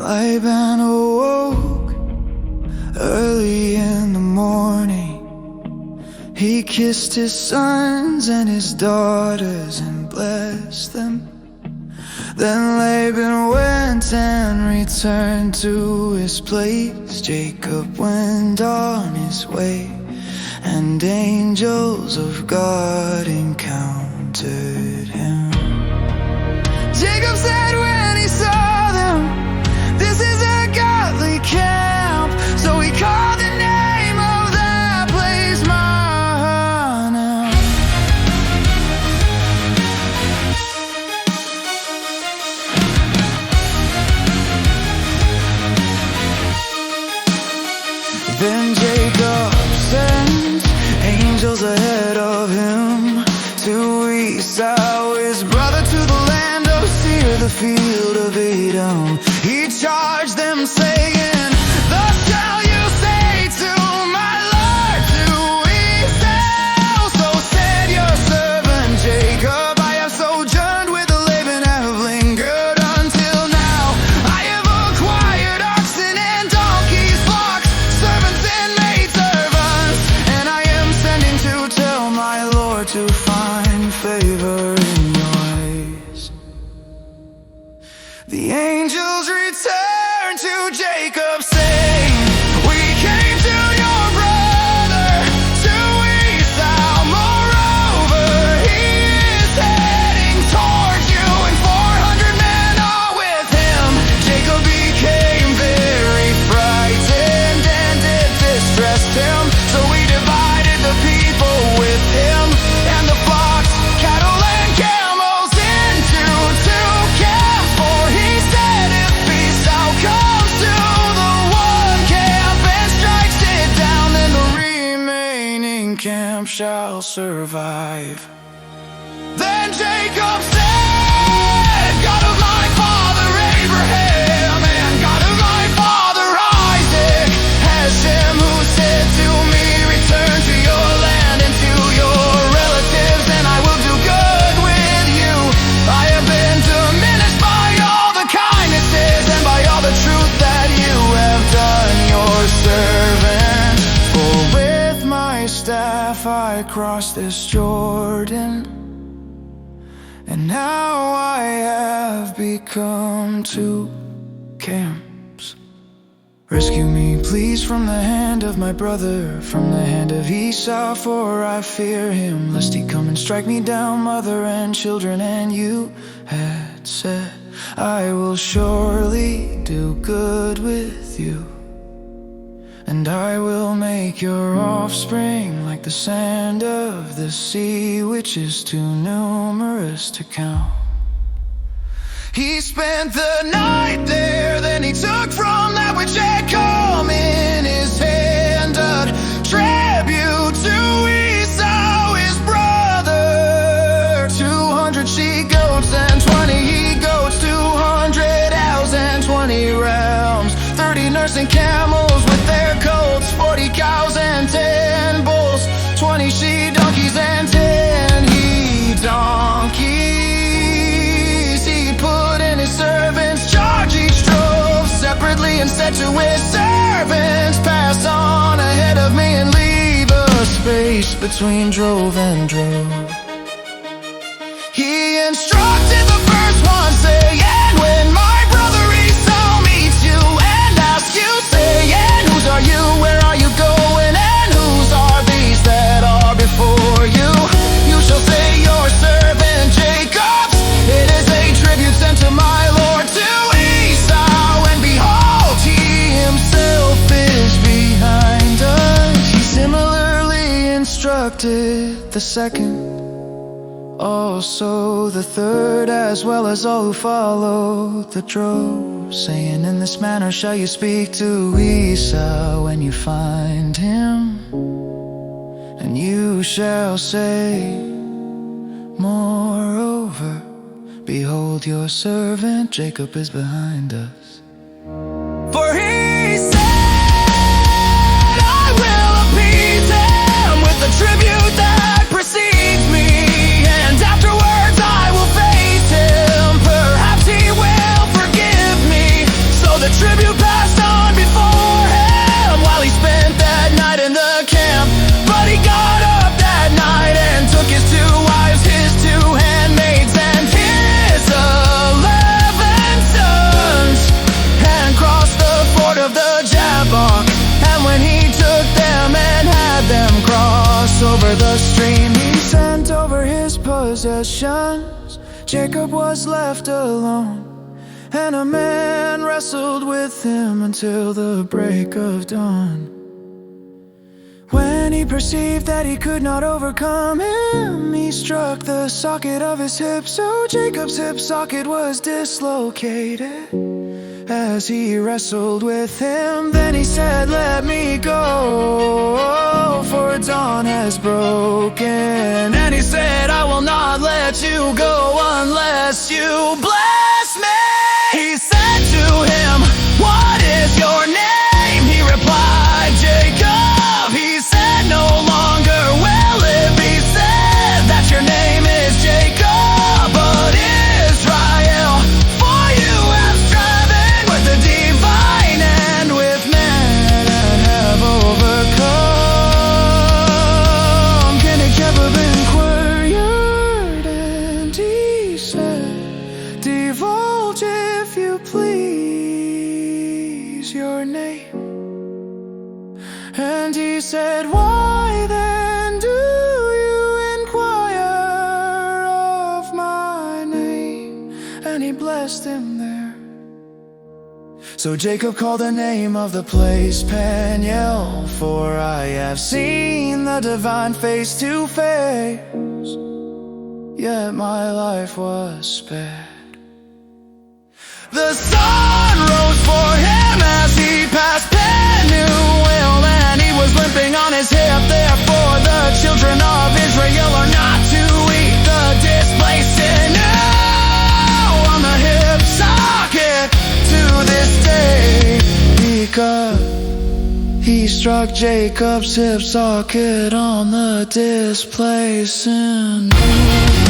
Laban awoke early in the morning. He kissed his sons and his daughters and blessed them. Then Laban went and returned to his place. Jacob went on his way, and angels of God encountered him. Jacob said when he saw them, "This is a godly camp." So he called the name of that place Mahanaim. Then Jacob sent angels ahead of him to Esau, his brother, to the land of Seir, the field of Edom. He charged them, saying, "Thus shall you say to my lord, to Esau, so said your servant Jacob, I have sojourned with Laban, have lingered until now. I have acquired oxen and donkeys, flocks, servants and maidservants, and I am sending to tell my lord to find favor in your eyes." The angels returned to Jacob, saying, "We came to your brother, to Esau. Moreover, he is heading towards you, and 400 men are with him." Jacob became very frightened, and it distressed him. So he divided the people with him, and the flocks, cattle, and camels into two camps. For he said, "If Esau comes to the one camp and strikes it down, then the remaining camp shall survive." Then Jacob said, "God of my father Abraham and God of my father Isaac, Hashem, who said to me, 'Return to your land and to your relatives, and I will do good with you.' I have been diminished by all the kindnesses and by all the truth that you have done your servant. For with my staff I crossed this Jordan, and now I have become two camps. Rescue me, please, from the hand of my brother, from the hand of Esau, for I fear him, lest he come and strike me down, mother and children. And you had said, 'I will surely do good with you, and I will make your offspring like the sand of the sea, which is too numerous to count.' He spent the night there, then he took from that which had come in his hand a tribute to Esau, his brother, 200 she-goats and 20 he-goats, 200 owls and 20 rams, 30 nursing camels with their coats, 40 cows and 10 bulls, 20 she-donkeys and 10 he-donkeys. He put in his servants' charge, each drove separately, and said to his servants, 'Pass on ahead of me and leave a space between drove and drove.' He instructed the first one, saying, 'When my brother Esau meets you and asks you, saying, Whose are you, where are you going, and whose are these that are before you? You shall say, Your servant Jacob's. It is a tribute sent to my lord, to Esau, and behold, he himself is behind us.' He similarly instructed the second, also the third, as well as all who followed the drove, saying, 'In this manner shall you speak to Esau when you find him, and you shall say, Moreover, behold, your servant Jacob is behind us. For he said, I will appease him with the tribute that precedes me, and afterwards I will face him. Perhaps he will forgive me. So the cross over the stream. He sent over his possessions. Jacob was left alone, and a man wrestled with him until the break of dawn. When he perceived that he could not overcome him, he struck the socket of his hip, so Jacob's hip socket was dislocated as he wrestled with him. Then he said, "Let me go, for dawn has broken." And he said, "I will not let you go unless you bless me." He said to him, "What is your name?" He replied, "Jacob." He said, "No longer will it be said that your name is Jacob, but Israel, for you have striven with the divine and with men and have overcome." King Jacob inquired, and he said, "Divulge, if you please, your name." And he said, "Why then do you inquire of my name?" And he blessed him there. So Jacob called the name of the place Peniel, for I have seen the divine face to face, yet my life was spared. The sun rose for him as he passed Penuel, and he was limping on his hip. Therefore the children of Israel are not to eat the displaced sinew on the hip socket to this day, because he struck Jacob's hip socket on the displaced sinew.